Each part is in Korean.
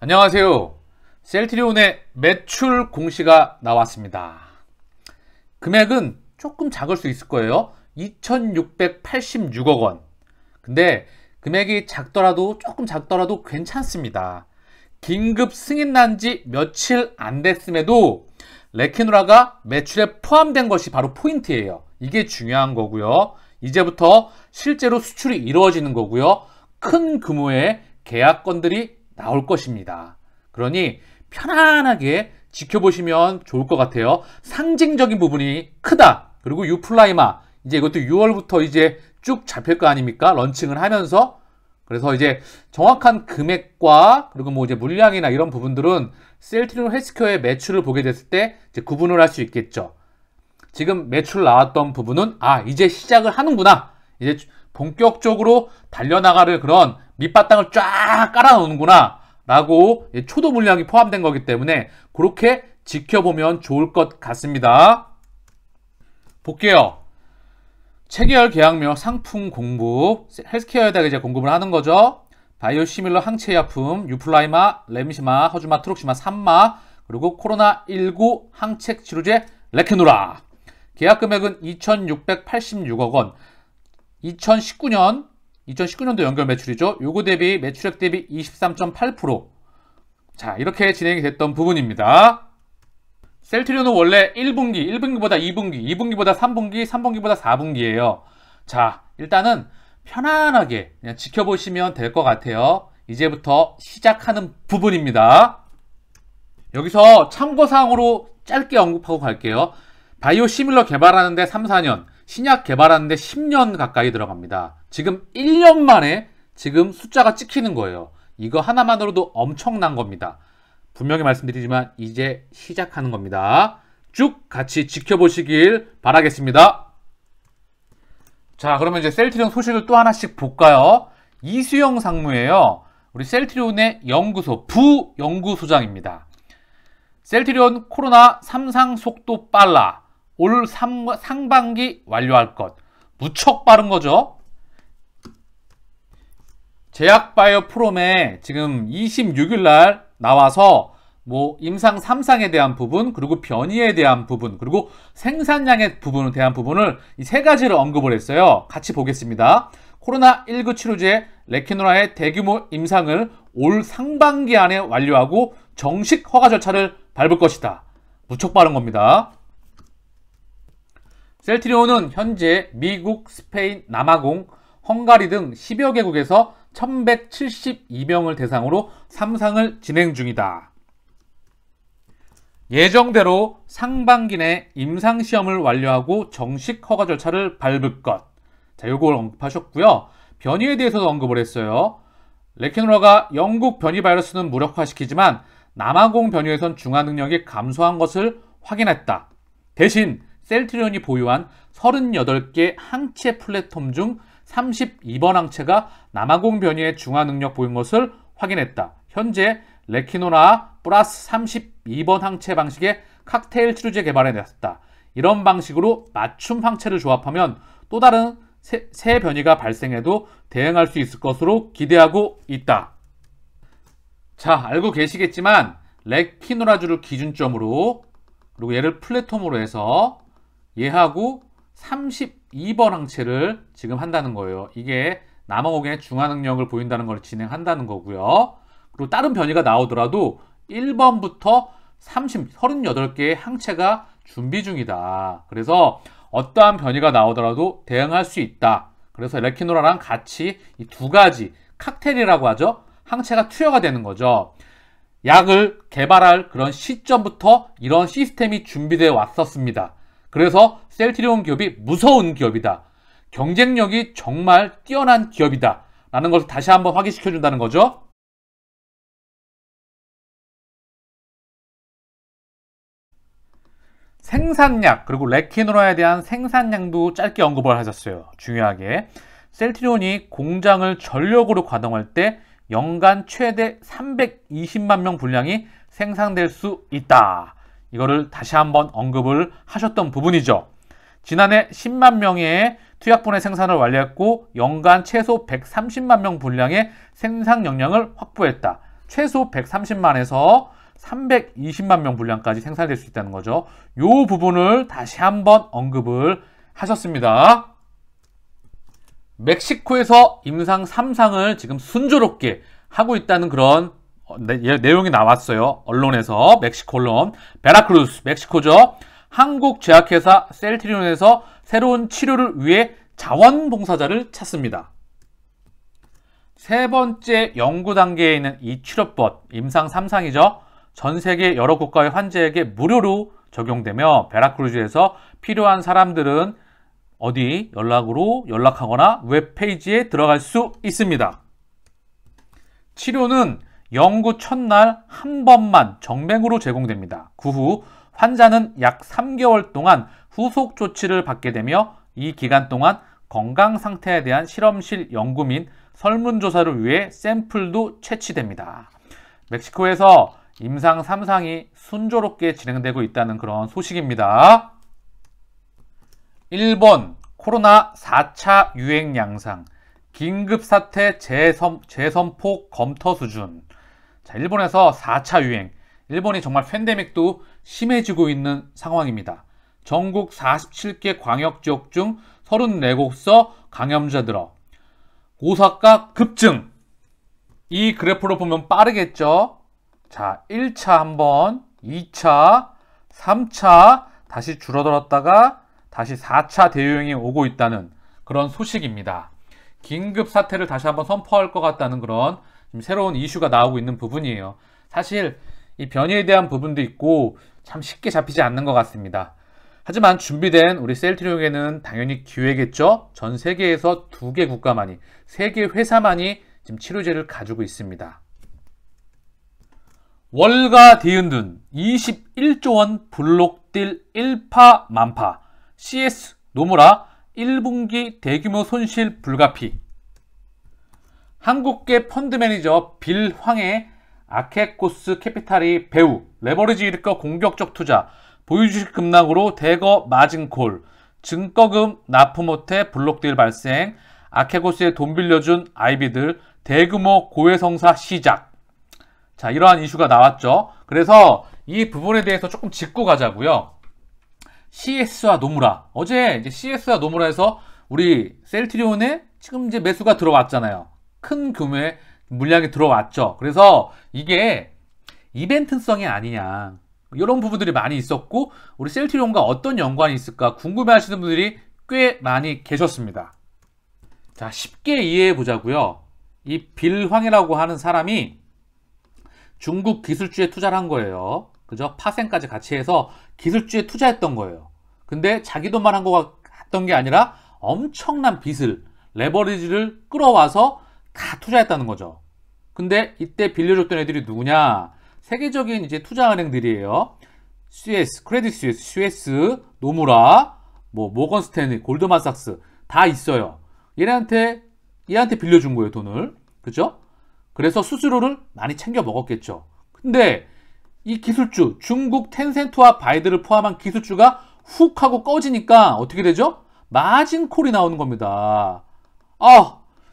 안녕하세요. 셀트리온의 매출 공시가 나왔습니다. 금액은 조금 작을 수 있을 거예요. 2,686억 원. 근데 금액이 조금 작더라도 괜찮습니다. 긴급 승인 난 지 며칠 안 됐음에도 레키노라가 매출에 포함된 것이 바로 포인트예요. 이게 중요한 거고요. 이제부터 실제로 수출이 이루어지는 거고요. 큰 규모의 계약건들이 나올 것입니다. 그러니 편안하게 지켜보시면 좋을 것 같아요. 상징적인 부분이 크다. 그리고 유플라이마 이제 이것도 6월부터 이제 쭉 잡힐 거 아닙니까? 런칭을 하면서. 그래서 이제 정확한 금액과 그리고 뭐 이제 물량이나 이런 부분들은 셀트리온 헬스케어의 매출을 보게 됐을 때 이제 구분을 할 수 있겠죠. 지금 매출 나왔던 부분은 이제 시작을 하는구나. 이제 본격적으로 달려나가는 그런 밑바탕을 쫙 깔아놓는구나 라고 초도 물량이 포함된 거기 때문에 그렇게 지켜보면 좋을 것 같습니다. 볼게요. 체계열 계약명 상품 공급, 헬스케어에다가 이제 공급을 하는 거죠. 바이오시밀러 항체의약품, 유플라이마, 렘시마, 허주마, 트룩시마, 산마, 그리고 코로나19 항체 치료제 레케노라. 계약 금액은 2,686억 원. 2019년도 연결 매출이죠. 요거 대비 매출액 대비 23.8%. 자, 이렇게 진행이 됐던 부분입니다. 셀트리온은 원래 1분기보다 2분기, 2분기보다 3분기, 3분기보다 4분기예요. 자, 일단은 편안하게 그냥 지켜보시면 될 것 같아요. 이제부터 시작하는 부분입니다. 여기서 참고사항으로 짧게 언급하고 갈게요. 바이오시밀러 개발하는데 3, 4년, 신약 개발하는데 10년 가까이 들어갑니다. 지금 1년 만에 지금 숫자가 찍히는 거예요. 이거 하나만으로도 엄청난 겁니다. 분명히 말씀드리지만 이제 시작하는 겁니다. 쭉 같이 지켜보시길 바라겠습니다. 자, 그러면 이제 셀트리온 소식을 또 하나씩 볼까요? 이수영 상무예요. 우리 셀트리온의 연구소, 부연구소장입니다. 셀트리온 코로나 3상 속도 빨라. 올 상반기 완료할 것. 무척 빠른 거죠. 제약바이오 프롬에 지금 26일 날 나와서 뭐 임상 3상에 대한 부분, 그리고 변이에 대한 부분, 그리고 생산량에 대한 부분을 이 세 가지를 언급을 했어요. 같이 보겠습니다. 코로나19 치료제 레키노라의 대규모 임상을 올 상반기 안에 완료하고 정식 허가 절차를 밟을 것이다. 무척 빠른 겁니다. 셀트리온은 현재 미국, 스페인, 남아공, 헝가리 등 10여 개국에서 1172명을 대상으로 3상을 진행 중이다. 예정대로 상반기 내 임상시험을 완료하고 정식 허가 절차를 밟을 것. 자, 요걸 언급하셨고요. 변이에 대해서도 언급을 했어요. 레키노라가 영국 변이 바이러스는 무력화시키지만 남아공 변이에선 중화 능력이 감소한 것을 확인했다. 대신 셀트리온이 보유한 38개 항체 플랫폼 중 32번 항체가 남아공 변이의 중화 능력 보인 것을 확인했다. 현재 레키노라 플러스 32번 항체 방식의 칵테일 치료제 개발에 나섰다. 이런 방식으로 맞춤 항체를 조합하면 또 다른 새 변이가 발생해도 대응할 수 있을 것으로 기대하고 있다. 자, 알고 계시겠지만 레키노라주를 기준점으로 그리고 얘를 플랫폼으로 해서 얘하고 32번 항체를 지금 한다는 거예요. 이게 남아공의 중화 능력을 보인다는 걸 진행한다는 거고요. 그리고 다른 변이가 나오더라도 1번부터 38개의 항체가 준비 중이다. 그래서 어떠한 변이가 나오더라도 대응할 수 있다. 그래서 레키노라랑 같이 이 두 가지 칵테일이라고 하죠. 항체가 투여가 되는 거죠. 약을 개발할 그런 시점부터 이런 시스템이 준비되어 왔었습니다. 그래서 셀트리온 기업이 무서운 기업이다. 경쟁력이 정말 뛰어난 기업이다. 라는 것을 다시 한번 확인시켜 준다는 거죠. 생산량, 그리고 레키노라에 대한 생산량도 짧게 언급을 하셨어요. 중요하게. 셀트리온이 공장을 전력으로 가동할 때 연간 최대 320만 명 분량이 생산될 수 있다. 이거를 다시 한번 언급을 하셨던 부분이죠. 지난해 10만 명의 투약분해 생산을 완료했고 연간 최소 130만 명 분량의 생산 역량을 확보했다. 최소 130만에서 320만 명 분량까지 생산될 수 있다는 거죠. 이 부분을 다시 한번 언급을 하셨습니다. 멕시코에서 임상 3상을 지금 순조롭게 하고 있다는 그런 내용이 나왔어요. 언론에서. 멕시코 언론. 베라크루스, 멕시코죠. 한국 제약회사 셀트리온에서 새로운 치료를 위해 자원봉사자를 찾습니다. 세 번째 연구 단계에 있는 이 치료법, 임상 3상이죠. 전 세계 여러 국가의 환자에게 무료로 적용되며 베라크루즈에서 필요한 사람들은 어디 연락으로 연락하거나 웹페이지에 들어갈 수 있습니다. 치료는 연구 첫날 한 번만 정맥으로 제공됩니다. 그 후 환자는 약 3개월 동안 후속 조치를 받게 되며 이 기간 동안 건강 상태에 대한 실험실 연구 및 설문조사를 위해 샘플도 채취됩니다. 멕시코에서 임상 3상이 순조롭게 진행되고 있다는 그런 소식입니다. 일본 코로나 4차 유행 양상, 긴급사태 재선포 검토 수준. 자, 일본에서 4차 유행, 일본이 정말 팬데믹도 심해지고 있는 상황입니다. 전국 47개 광역지역 중 34곳서 감염자 들어 오사카 급증. 이 그래프로 보면 빠르겠죠. 자, 1차 한번, 2차, 3차 다시 줄어들었다가 다시 4차 대유행이 오고 있다는 그런 소식입니다. 긴급 사태를 다시 한번 선포할 것 같다는 그런 새로운 이슈가 나오고 있는 부분이에요. 사실 이 변이에 대한 부분도 있고 참 쉽게 잡히지 않는 것 같습니다. 하지만 준비된 우리 셀트리온에는 당연히 기회겠죠. 전 세계에서 2개 국가만이, 3개 회사만이 지금 치료제를 가지고 있습니다. 월가 뒤흔든 21조 원 블록딜 일파만파, CS 노무라 1분기 대규모 손실 불가피. 한국계 펀드 매니저 빌 황의 아케코스 캐피탈이 배후, 레버리지 일으켜 공격적 투자, 보유주식 급락으로 대거 마진콜, 증거금 납부 못해 블록딜 발생, 아케코스에 돈 빌려준 아이비들 대규모 고해성사 시작. 자, 이러한 이슈가 나왔죠. 그래서 이 부분에 대해서 조금 짚고 가자고요. CS와 노무라. 어제 이제 CS와 노무라에서 우리 셀트리온에 지금 이제 매수가 들어왔잖아요. 큰 규모의 물량이 들어왔죠. 그래서 이게 이벤트성이 아니냐, 이런 부분들이 많이 있었고 우리 셀트리온과 어떤 연관이 있을까 궁금해 하시는 분들이 꽤 많이 계셨습니다. 자, 쉽게 이해해 보자고요. 이 빌황이라고 하는 사람이 중국 기술주에 투자를 한 거예요. 그죠? 파생까지 같이 해서 기술주에 투자했던 거예요. 근데 자기 돈만 한 거 같던 게 아니라 엄청난 빚을, 레버리지를 끌어와서 다 투자했다는 거죠. 근데 이때 빌려줬던 애들이 누구냐? 세계적인 이제 투자은행들이에요. CS, 크레딧 스위스, 노무라, 뭐 모건 스탠리, 골드만삭스 다 있어요. 얘한테 빌려준 거예요, 돈을. 그죠? 그래서 수수료를 많이 챙겨 먹었겠죠. 근데 이 기술주, 중국 텐센트와 바이드를 포함한 기술주가 훅 하고 꺼지니까 어떻게 되죠? 마진콜이 나오는 겁니다.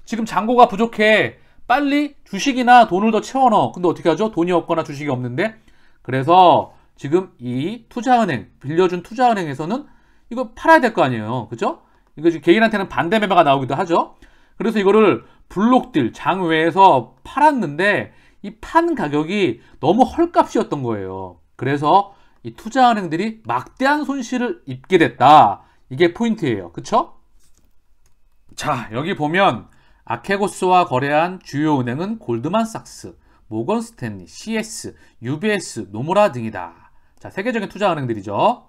지금 잔고가 부족해. 빨리 주식이나 돈을 더 채워넣어. 근데 어떻게 하죠? 돈이 없거나 주식이 없는데. 그래서 지금 이 투자은행, 빌려준 투자은행에서는 이거 팔아야 될 거 아니에요. 그죠? 이거 지금 개인한테는 반대 매매가 나오기도 하죠. 그래서 이거를 블록딜 장외에서 팔았는데 이 판 가격이 너무 헐값이었던 거예요. 그래서 이 투자은행들이 막대한 손실을 입게 됐다. 이게 포인트예요. 그쵸? 자, 여기 보면 아케고스와 거래한 주요 은행은 골드만삭스, 모건 스탠리, CS, UBS, 노무라 등이다. 자, 세계적인 투자은행들이죠.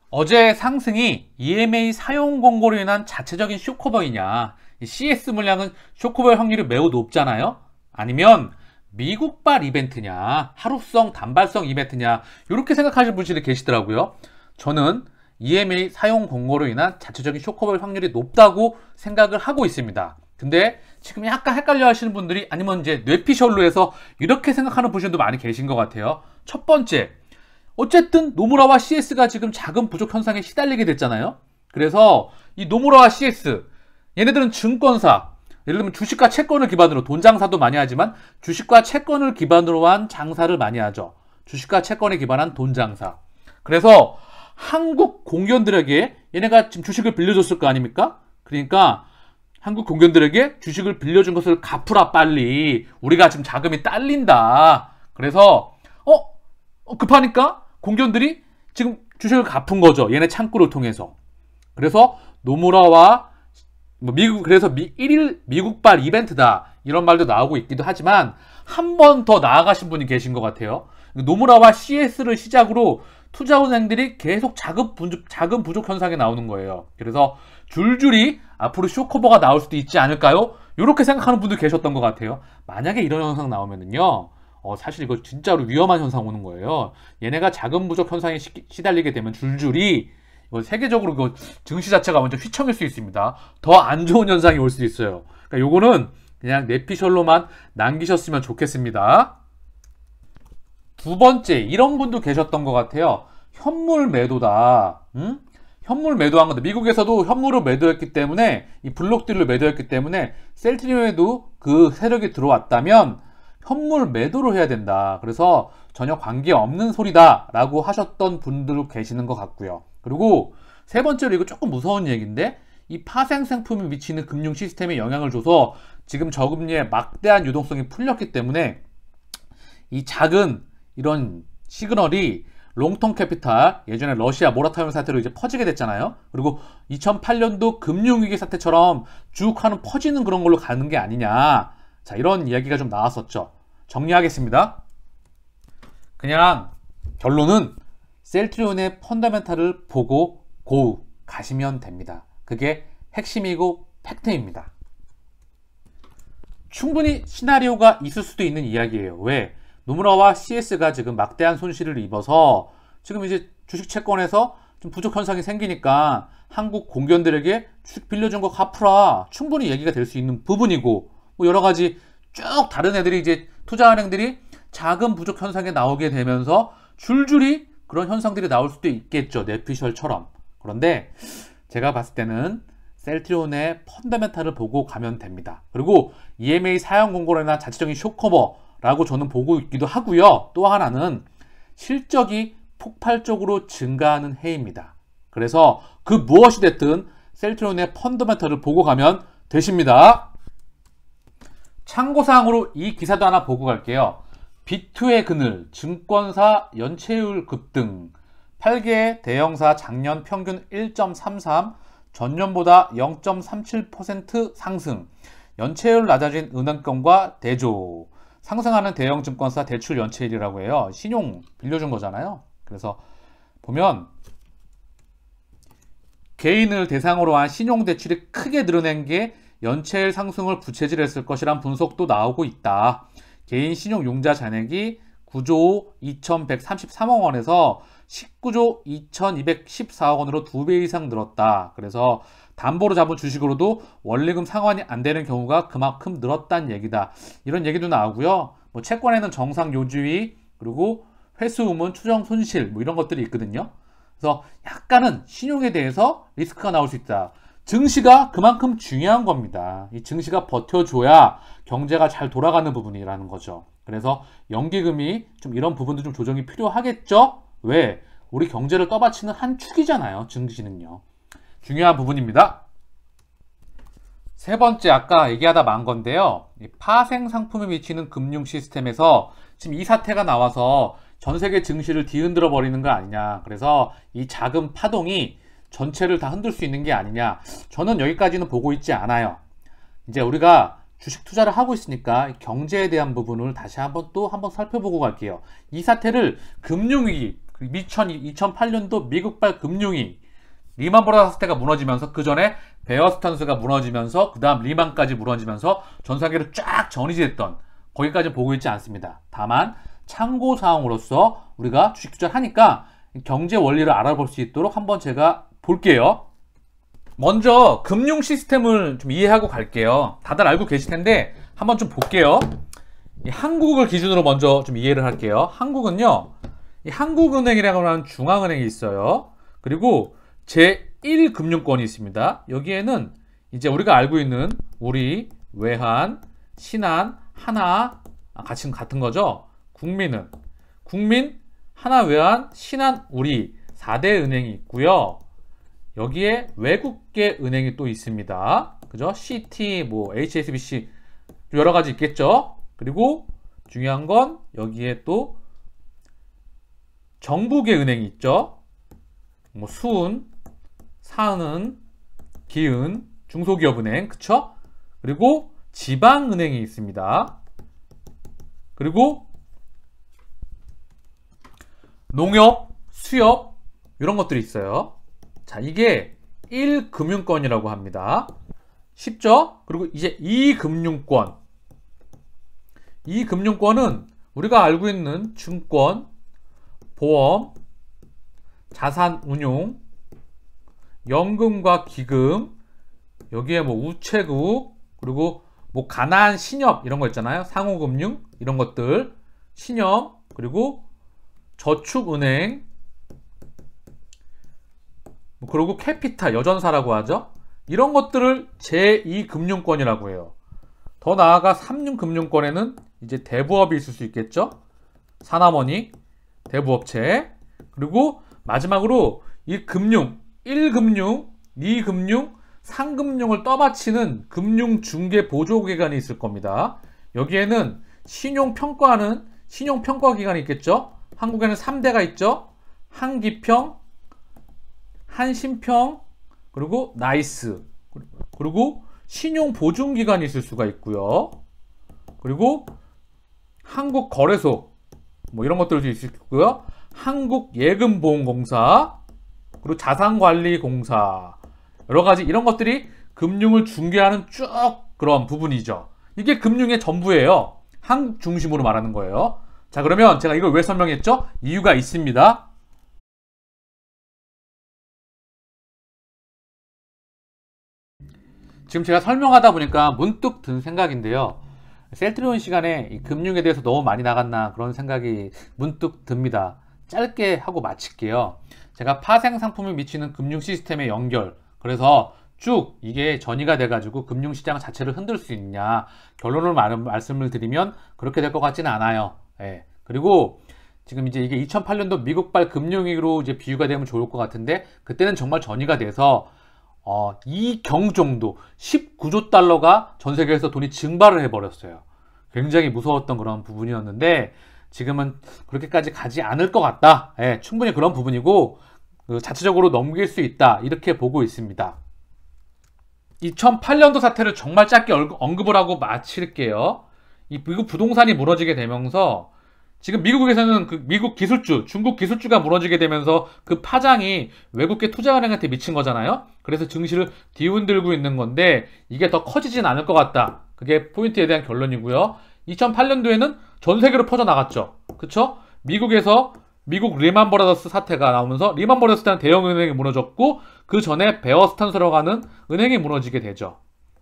어제 상승이 EMA 사용 권고로 인한 자체적인 쇼커버이냐, 이 CS 물량은 쇼커버의 확률이 매우 높잖아요. 아니면 미국발 이벤트냐, 하루성 단발성 이벤트냐, 이렇게 생각하시는 분들이 계시더라고요. 저는 EMA 사용 권고로 인한 자체적인 쇼커버의 확률이 높다고 생각을 하고 있습니다. 근데 지금 약간 헷갈려 하시는 분들이, 아니면 이제 뇌피셜로 해서 이렇게 생각하는 분들도 많이 계신 것 같아요. 첫 번째, 어쨌든 노무라와 CS가 지금 자금 부족 현상에 시달리게 됐잖아요. 그래서 이 노무라와 CS, 얘네들은 증권사, 예를 들면 주식과 채권을 기반으로 돈 장사도 많이 하지만 주식과 채권을 기반으로 한 장사를 많이 하죠. 주식과 채권에 기반한 돈 장사. 그래서 한국 공견들에게 얘네가 지금 주식을 빌려줬을 거 아닙니까? 그러니까 한국 공견들에게 주식을 빌려준 것을 갚으라 빨리. 우리가 지금 자금이 딸린다. 그래서 급하니까 공견들이 지금 주식을 갚은 거죠. 얘네 창구를 통해서. 그래서 노무라와 그래서 1일 미국발 이벤트다. 이런 말도 나오고 있기도 하지만 한 번 더 나아가신 분이 계신 것 같아요. 노무라와 CS를 시작으로 투자은행들이 계속 자금 부족 현상이 나오는 거예요. 그래서 줄줄이 앞으로 쇼커버가 나올 수도 있지 않을까요? 이렇게 생각하는 분도 계셨던 것 같아요. 만약에 이런 현상 나오면은요, 사실 이거 진짜로 위험한 현상 오는 거예요. 얘네가 자금 부족 현상에 시달리게 되면 줄줄이 이거 세계적으로 그 증시 자체가 완전 휘청일 수 있습니다. 더 안 좋은 현상이 올 수 있어요. 그러니까 요거는 그냥 내피셜로만 남기셨으면 좋겠습니다. 두 번째, 이런 분도 계셨던 것 같아요. 현물 매도다. 현물 매도한 건데, 미국에서도 현물을 매도했기 때문에, 이 블록딜을 매도했기 때문에, 셀트리온에도 그 세력이 들어왔다면, 현물 매도를 해야 된다. 그래서 전혀 관계없는 소리다. 라고 하셨던 분들 계시는 것 같고요. 그리고 세 번째로 이거 조금 무서운 얘기인데, 이 파생 상품이 미치는 금융 시스템에 영향을 줘서 지금 저금리에 막대한 유동성이 풀렸기 때문에, 이 작은 이런 시그널이 롱텀 캐피탈, 예전에 러시아 모라토리엄 사태로 이제 퍼지게 됐잖아요. 그리고 2008년도 금융위기 사태처럼 쭉 하는 퍼지는 그런 걸로 가는 게 아니냐. 자, 이런 이야기가 좀 나왔었죠. 정리하겠습니다. 그냥 결론은 셀트리온의 펀더멘탈을 보고 고우 가시면 됩니다. 그게 핵심이고 팩트입니다. 충분히 시나리오가 있을 수도 있는 이야기예요. 왜? 노무라와 CS가 지금 막대한 손실을 입어서 지금 이제 주식 채권에서 좀 부족 현상이 생기니까 한국 공견들에게 주식 빌려준 거 갚으라. 충분히 얘기가 될 수 있는 부분이고, 뭐 여러 가지 쭉 다른 애들이 이제 투자은행들이 자금 부족 현상에 나오게 되면서 줄줄이 그런 현상들이 나올 수도 있겠죠. 내피셜처럼. 그런데 제가 봤을 때는 셀트리온의 펀더멘탈을 보고 가면 됩니다. 그리고 EMA 사용 공고나 자체적인 쇼커버 라고 저는 보고 있기도 하고요. 또 하나는 실적이 폭발적으로 증가하는 해입니다. 그래서 그 무엇이 됐든 셀트리온의 펀더멘털을 보고 가면 되십니다. 참고사항으로 이 기사도 하나 보고 갈게요. B2의 그늘, 증권사 연체율 급등, 8개 대형사 작년 평균 1.33, 전년보다 0.37% 상승, 연체율 낮아진 은행권과 대조, 상승하는 대형 증권사 대출 연체율이라고 해요. 신용 빌려준 거잖아요. 그래서 보면 개인을 대상으로 한 신용 대출이 크게 늘어난 게 연체율 상승을 부채질했을 것이란 분석도 나오고 있다. 개인 신용 융자 잔액이 9조 2,133억 원에서 19조 2,214억 원으로 2배 이상 늘었다. 그래서 담보로 잡은 주식으로도 원리금 상환이 안 되는 경우가 그만큼 늘었다는 얘기다. 이런 얘기도 나오고요. 뭐 채권에는 정상 요주의, 그리고 회수 의문, 추정 손실, 뭐 이런 것들이 있거든요. 그래서 약간은 신용에 대해서 리스크가 나올 수 있다. 증시가 그만큼 중요한 겁니다. 이 증시가 버텨줘야 경제가 잘 돌아가는 부분이라는 거죠. 그래서 연기금이 좀 이런 부분도 좀 조정이 필요하겠죠? 왜? 우리 경제를 떠받치는 한 축이잖아요. 증시는요. 중요한 부분입니다. 세 번째, 아까 얘기하다 만 건데요. 파생 상품에 미치는 금융 시스템에서 지금 이 사태가 나와서 전 세계 증시를 뒤흔들어 버리는 거 아니냐. 그래서 이 자금 파동이 전체를 다 흔들 수 있는 게 아니냐. 저는 여기까지는 보고 있지 않아요. 이제 우리가 주식 투자를 하고 있으니까 경제에 대한 부분을 다시 한번 살펴보고 갈게요. 이 사태를 금융위기, 2008년도 미국발 금융위기, 리만 브라더스 사태가 무너지면서 그 전에 베어 스턴스가 무너지면서 그 다음 리만까지 무너지면서 전 세계를 쫙 전이지했던 거기까지 보고 있지 않습니다. 다만 참고사항으로서 우리가 주식 투자를 하니까 경제 원리를 알아볼 수 있도록 한번 제가 볼게요. 먼저 금융 시스템을 좀 이해하고 갈게요. 다들 알고 계실 텐데 한번 좀 볼게요. 이 한국을 기준으로 먼저 좀 이해를 할게요. 한국은요, 이 한국은행이라고 하는 중앙은행이 있어요. 그리고 제1금융권이 있습니다. 여기에는 이제 우리가 알고 있는 우리 외환, 신한, 하나, 같은 거죠. 국민은 국민, 하나, 외환, 신한, 우리 4대 은행이 있고요. 여기에 외국계 은행이 또 있습니다. 그죠? CT, 뭐 HSBC 여러 가지 있겠죠. 그리고 중요한 건 여기에 또 정부계 은행이 있죠. 뭐 수은, 사은, 기은, 중소기업은행, 그쵸? 그리고 지방은행이 있습니다. 그리고 농협, 수협 이런 것들이 있어요. 자, 이게 1금융권이라고 합니다. 쉽죠? 그리고 이제 2금융권. 2금융권은 우리가 알고 있는 증권, 보험, 자산운용, 연금과 기금, 여기에 뭐 우체국, 그리고 뭐 가난 신협 이런 거 있잖아요. 상호금융 이런 것들, 신협, 그리고 저축은행, 그리고 캐피탈, 여전사라고 하죠. 이런 것들을 제2금융권이라고 해요. 더 나아가 3금융권에는 이제 대부업이 있을 수 있겠죠. 사나머니, 대부업체, 그리고 마지막으로 이 금융, 1금융, 2금융, 3금융을 떠받치는 금융중개보조기관이 있을 겁니다. 여기에는 신용평가하는 신용평가기관이 있겠죠. 한국에는 3대가 있죠. 한기평, 한신평, 그리고 나이스, 그리고 신용보증기관이 있을 수가 있고요. 그리고 한국거래소, 뭐 이런 것들도 있을 거고요. 한국예금보험공사, 그리고 자산관리공사, 여러가지 이런 것들이 금융을 중개하는 쭉 그런 부분이죠. 이게 금융의 전부예요. 한국 중심으로 말하는 거예요. 자, 그러면 제가 이걸 왜 설명했죠? 이유가 있습니다. 지금 제가 설명하다 보니까 문득 든 생각인데요. 셀트리온 시간에 이 금융에 대해서 너무 많이 나갔나 그런 생각이 문득 듭니다. 짧게 하고 마칠게요. 제가 파생 상품이 미치는 금융 시스템의 연결, 그래서 쭉 이게 전이가 돼가지고 금융시장 자체를 흔들 수 있냐, 결론을 말씀을 드리면 그렇게 될 것 같지는 않아요. 예. 그리고 지금 이제 이게 2008년도 미국발 금융위기로 이제 비유가 되면 좋을 것 같은데, 그때는 정말 전이가 돼서 2경 정도 19조 달러가 전 세계에서 돈이 증발을 해버렸어요. 굉장히 무서웠던 그런 부분이었는데 지금은 그렇게까지 가지 않을 것 같다. 예, 충분히 그런 부분이고 자체적으로 넘길 수 있다, 이렇게 보고 있습니다. 2008년도 사태를 정말 짧게 언급을 하고 마칠게요. 이 미국 부동산이 무너지게 되면서 지금 미국에서는 그 미국 기술주, 중국 기술주가 무너지게 되면서 그 파장이 외국계 투자은행한테 미친 거잖아요. 그래서 증시를 뒤흔들고 있는 건데 이게 더 커지진 않을 것 같다. 그게 포인트에 대한 결론이고요. 2008년도에는 전 세계로 퍼져나갔죠. 그쵸? 미국에서 미국 리만 브라더스 사태가 나오면서 리만 브라더스라는 대형 은행이 무너졌고 그 전에 베어스탄스라고 하는 은행이 무너지게 되죠.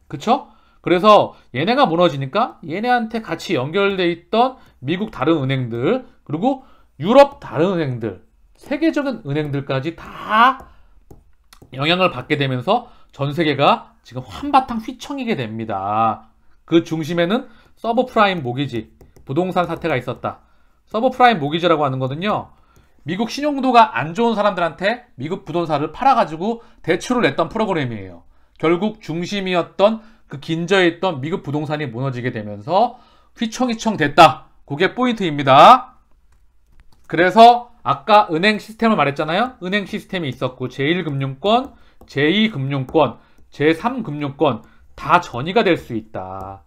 그쵸? 그래서 얘네가 무너지니까 얘네한테 같이 연결돼 있던 미국 다른 은행들, 그리고 유럽 다른 은행들, 세계적인 은행들까지 다 영향을 받게 되면서 전 세계가 지금 한바탕 휘청이게 됩니다. 그 중심에는 서브프라임 모기지, 부동산 사태가 있었다. 서브프라임 모기지라고 하는 거는요, 미국 신용도가 안 좋은 사람들한테 미국 부동산을 팔아가지고 대출을 냈던 프로그램이에요. 결국 중심이었던 그 긴저에 있던 미국 부동산이 무너지게 되면서 휘청휘청 됐다. 그게 포인트입니다. 그래서 아까 은행 시스템을 말했잖아요. 은행 시스템이 있었고 제1금융권, 제2금융권, 제3금융권 다 전이가 될 수 있다.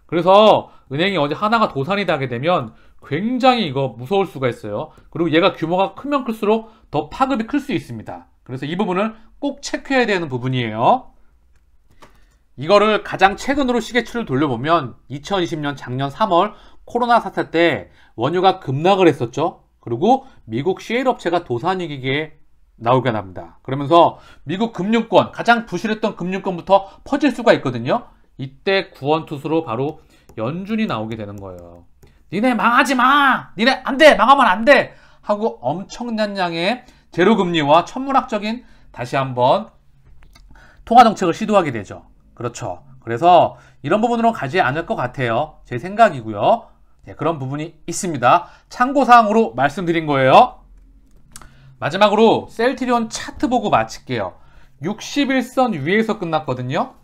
그래서 은행이 어디 하나가 도산이 나게 되면 굉장히 이거 무서울 수가 있어요. 그리고 얘가 규모가 크면 클수록 더 파급이 클 수 있습니다. 그래서 이 부분을 꼭 체크해야 되는 부분이에요. 이거를 가장 최근으로 시계추를 돌려보면 2020년 작년 3월 코로나 사태 때 원유가 급락을 했었죠. 그리고 미국 셰일 업체가 도산위기에 나오게 합니다. 그러면서 미국 금융권, 가장 부실했던 금융권부터 퍼질 수가 있거든요. 이때 구원투수로 바로 연준이 나오게 되는 거예요. 니네 망하지 마! 니네 안 돼! 망하면 안 돼! 하고 엄청난 양의 제로금리와 천문학적인 다시 한번 통화정책을 시도하게 되죠. 그렇죠. 그래서 이런 부분으로 가지 않을 것 같아요. 제 생각이고요. 네, 그런 부분이 있습니다. 참고사항으로 말씀드린 거예요. 마지막으로 셀트리온 차트 보고 마칠게요. 61선 위에서 끝났거든요.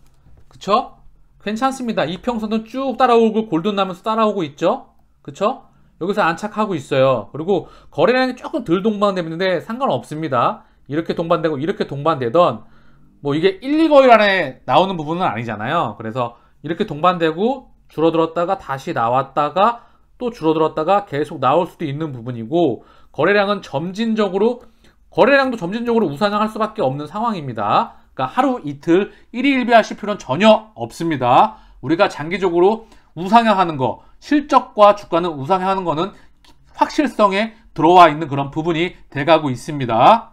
그쵸? 괜찮습니다. 이평선은 쭉 따라오고 골든나면서 따라오고 있죠. 그쵸? 여기서 안착하고 있어요. 그리고 거래량이 조금 덜 동반되는데 상관없습니다. 이렇게 동반되고 이렇게 동반되던 뭐 이게 1, 2거일 안에 나오는 부분은 아니잖아요. 그래서 이렇게 동반되고 줄어들었다가 다시 나왔다가 또 줄어들었다가 계속 나올 수도 있는 부분이고, 거래량도 점진적으로 우상향할 수밖에 없는 상황입니다. 그러니까 하루 이틀 일희일비하실 필요는 전혀 없습니다. 우리가 장기적으로 우상향하는 거, 실적과 주가는 우상향하는 거는 확실성에 들어와 있는 그런 부분이 돼가고 있습니다.